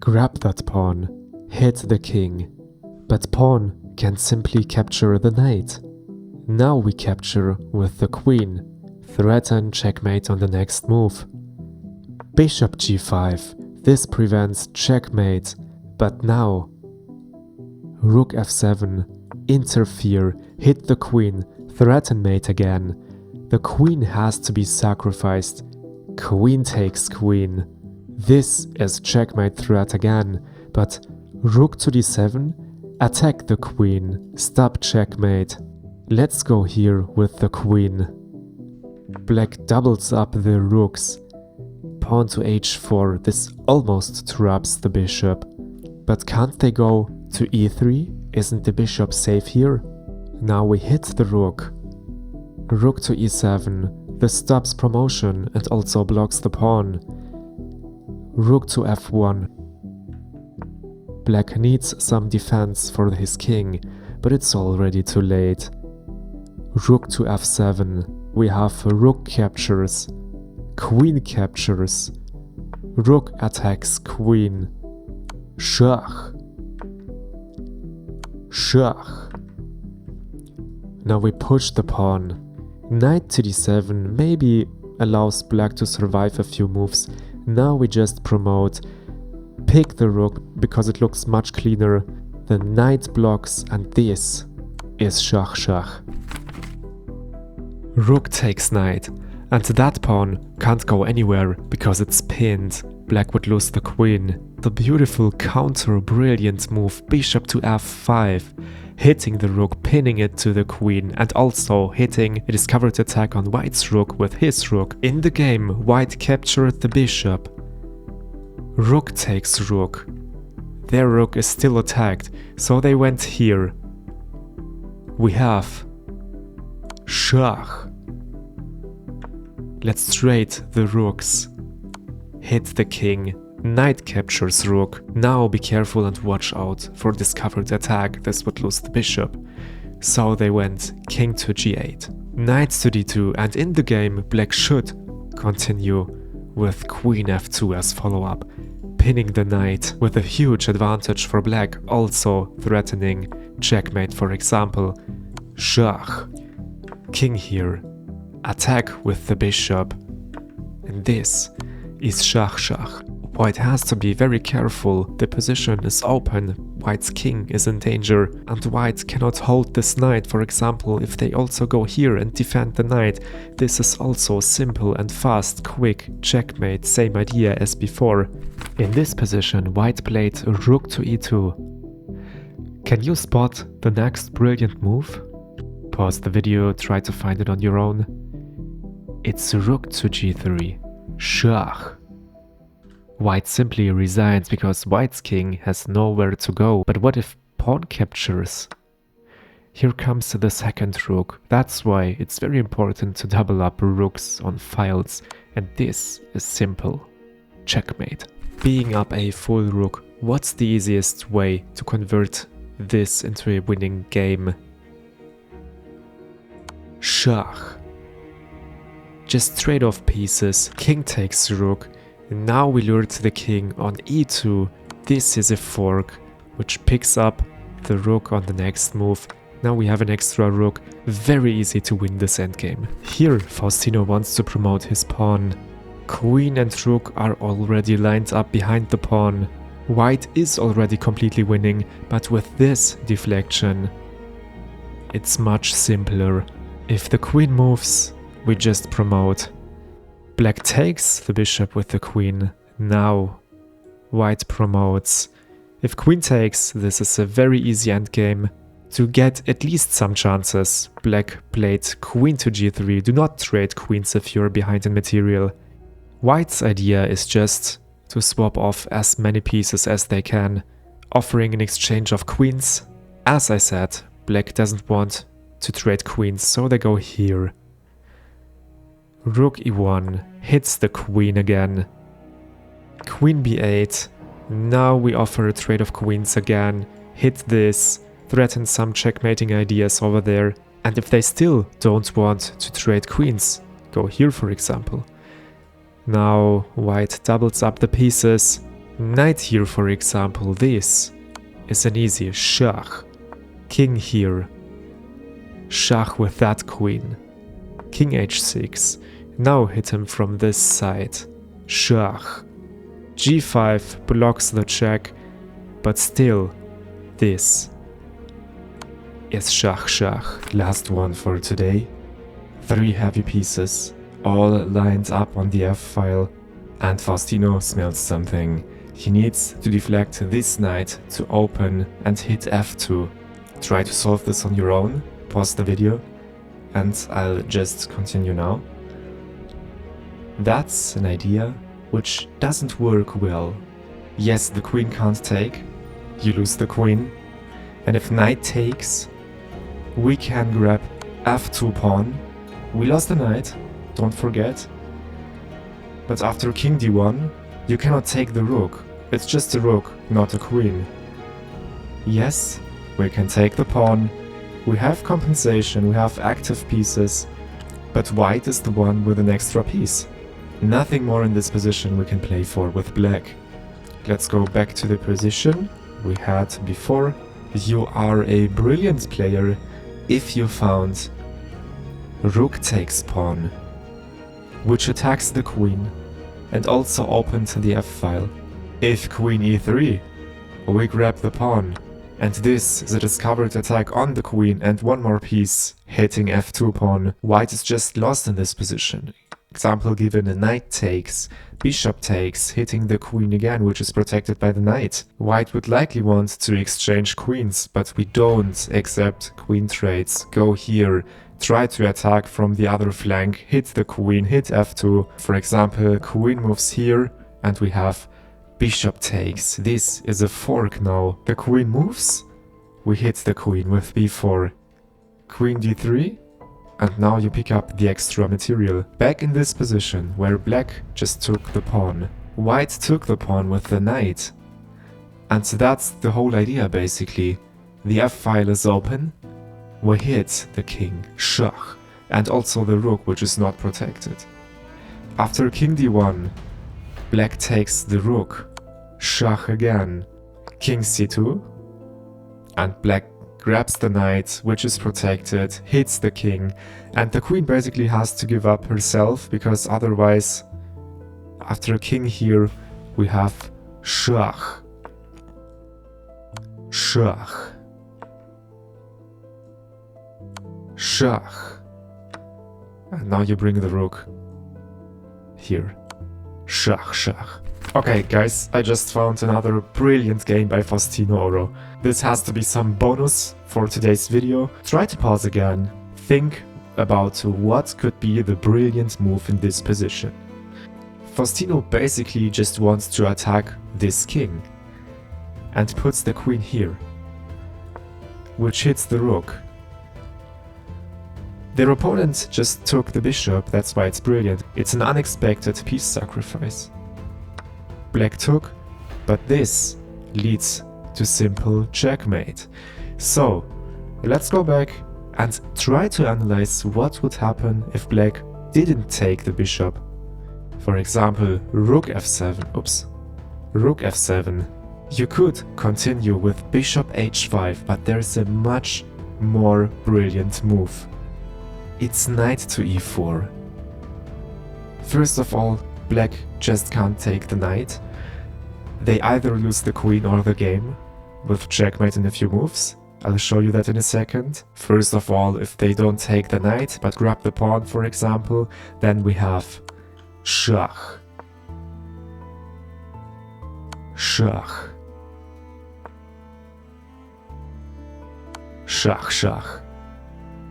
Grab that pawn, hit the king, but pawn can simply capture the knight. Now we capture with the queen, threaten checkmate on the next move. Bishop g5, this prevents checkmate, but now rook f7, interfere, hit the queen, threaten mate again. The queen has to be sacrificed. Queen takes queen. This is checkmate threat again, but rook to d7, attack the queen, stop checkmate. Let's go here with the queen. Black doubles up the rooks. Pawn to h4, this almost traps the bishop. But can't they go to e3? Isn't the bishop safe here? Now we hit the rook. Rook to e7, this stops promotion and also blocks the pawn. Rook to f1. Black needs some defense for his king, but it's already too late. Rook to f7, we have rook captures, queen captures, rook attacks queen, schach, schach. Now we push the pawn. Knight to d7 maybe allows black to survive a few moves. Now we just promote, pick the rook because it looks much cleaner. The knight blocks and this is schach schach. Rook takes knight, and that pawn can't go anywhere because it's pinned. Black would lose the queen. The beautiful counter brilliant move bishop to f5, hitting the rook, pinning it to the queen, and also hitting a discovered attack on white's rook with his rook. In the game, white captured the bishop. Rook takes rook. Their rook is still attacked, so they went here. We have schach. Let's trade the rooks. Hit the king. Knight captures rook. Now be careful and watch out for discovered attack. This would lose the bishop. So they went king to g8. Knight to d2, and in the game black should continue with queen f2 as follow-up, pinning the knight with a huge advantage for black, also threatening checkmate, for example. Schach. King here. Attack with the bishop. And this is schach schach. White has to be very careful. The position is open. White's king is in danger, and white cannot hold this knight. For example, if they also go here and defend the knight, this is also simple and fast, quick checkmate, same idea as before. In this position, white played rook to e2. Can you spot the next brilliant move? Pause the video, try to find it on your own. It's rook to g3. Schach. White simply resigns because white's king has nowhere to go. But what if pawn captures? Here comes the second rook. That's why it's very important to double up rooks on files. And this is simple. Checkmate. Being up a full rook, what's the easiest way to convert this into a winning game? Schach. Just trade off pieces. King takes rook. Now we lure the king on e2. This is a fork, which picks up the rook on the next move. Now we have an extra rook. Very easy to win this endgame. Here, Faustino wants to promote his pawn. Queen and rook are already lined up behind the pawn. White is already completely winning, but with this deflection, it's much simpler. If the queen moves, we just promote. Black takes the bishop with the queen. Now white promotes. If queen takes, this is a very easy endgame. To get at least some chances, black played queen to g3. Do not trade queens if you're behind in material. White's idea is just to swap off as many pieces as they can, offering an exchange of queens. As I said, black doesn't want to trade queens, so they go here. Rook e1 hits the queen again. Queen b8. Now we offer a trade of queens again. Hit this. Threaten some checkmating ideas over there. And if they still don't want to trade queens, go here for example. Now white doubles up the pieces. Knight here, for example, this is an easy schach. King here, schach with that queen. King h6, now hit him from this side, schach. g5 blocks the check, but still, this is schach schach. Last one for today. 3 heavy pieces, all lined up on the f-file, and Faustino smells something. He needs to deflect this knight to open and hit f2. Try to solve this on your own, pause the video, and I'll just continue now. That's an idea which doesn't work well. Yes, the queen can't take, you lose the queen, and if knight takes, we can grab f2 pawn. We lost the knight, don't forget. But after king d1, you cannot take the rook. It's just a rook, not a queen. Yes, we can take the pawn. We have compensation, we have active pieces, but white is the one with an extra piece. Nothing more in this position we can play for with black. Let's go back to the position we had before. You are a brilliant player if you found rook takes pawn, which attacks the queen and also opens the f-file. If queen e3, we grab the pawn, and this is a discovered attack on the queen and one more piece hitting f2 pawn. White is just lost in this position. Example given, a knight takes, bishop takes, hitting the queen again, which is protected by the knight. White would likely want to exchange queens, but we don't accept queen trades. Go here, try to attack from the other flank, hit the queen, hit f2. For example, queen moves here, and we have bishop takes. This is a fork now. The queen moves, we hit the queen with b4. Queen d3, and now you pick up the extra material. Back in this position, where black just took the pawn. White took the pawn with the knight. And so that's the whole idea basically. The f-file is open, we hit the king, schach, and also the rook, which is not protected. After king d1, black takes the rook, schach again, king c2, and black grabs the knight, which is protected, hits the king, and the queen basically has to give up herself, because otherwise, after king here, we have schach, schach, schach, and now you bring the rook here, schach, schach. Okay guys, I just found another brilliant game by Faustino Oro. This has to be some bonus for today's video. Try to pause again, think about what could be the brilliant move in this position. Faustino basically just wants to attack this king and puts the queen here, which hits the rook. Their opponent just took the bishop, that's why it's brilliant. It's an unexpected piece sacrifice. Black took, but this leads to simple checkmate. So, let's go back and try to analyze what would happen if black didn't take the bishop. For example, rook f7, oops, rook f7. You could continue with bishop h5, but there's a much more brilliant move. It's knight to e4. First of all, black just can't take the knight. They either lose the queen or the game, with checkmate in a few moves. I'll show you that in a second. First of all, if they don't take the knight, but grab the pawn, for example, then we have schach, schach, schach, schach.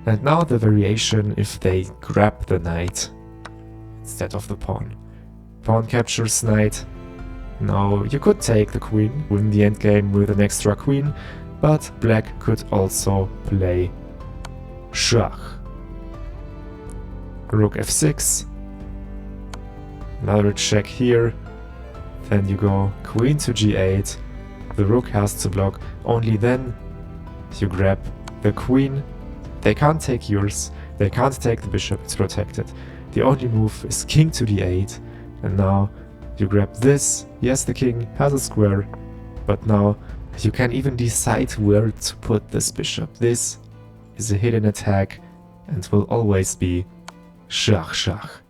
And now the variation if they grab the knight instead of the pawn. Pawn captures knight. Now you could take the queen, win the endgame with an extra queen, but black could also play schach. Rook f6, another check here, then you go queen to g8, the rook has to block, only then you grab the queen. They can't take yours, they can't take the bishop, it's protected. The only move is king to d8, and now You grab this. Yes, the king has a square, but now you can even decide where to put this bishop. This is a hidden attack and will always be schach schach.